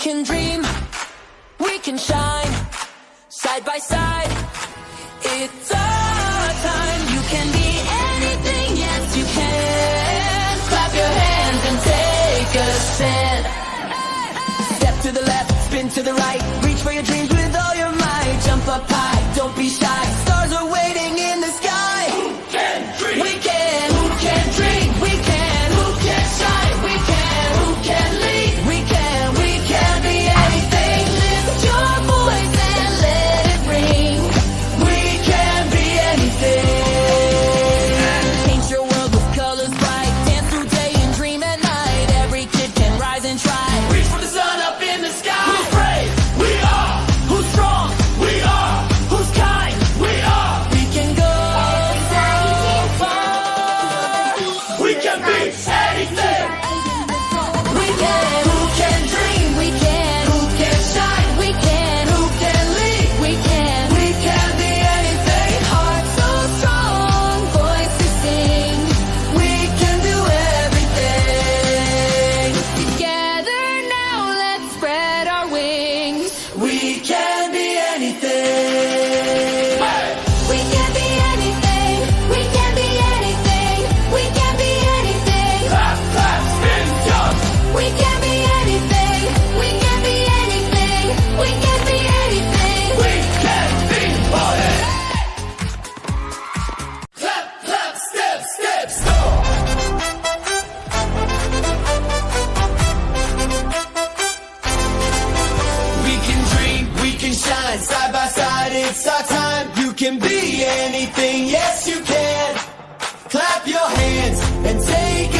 can dream, we can shine, side by side. It's our time. You can be anything, yes you can. Clap your hands and take a stand. Step to the left, spin to the right. Reach for your dreams with all your might. Jump up high, don't be shy. Stars are waiting in the sky. Who can dream? We can. Who can dream? We can. Who can shine? We can. Who can lead? We can. We can be anything. Lift your voice and let it ring. We can be anything. Paint your world with colors bright. Dance through day and dream at night. Every kid can rise and try. Reach for the sun up in the sky. Who's brave? We are. Who's strong? We are. Who's kind? We are. We can go so far. We can be anything. We can. Who can dream? We can. Who can shine? We can. Who can lead? We can. We can be anything. Heart so strong, voice to sing. We can do everything. Together now, let's spread our wings. We can be anything. We can be anything. We can be anything. We can be anything. Clap, clap, spin, jump. We can be anything. We can be anything. We can be anything. We can be bold. Clap, clap, step, step, stop. We can dream, we can shine, side by side, it's our time. You can be anything, yes you can. Clap your hands and take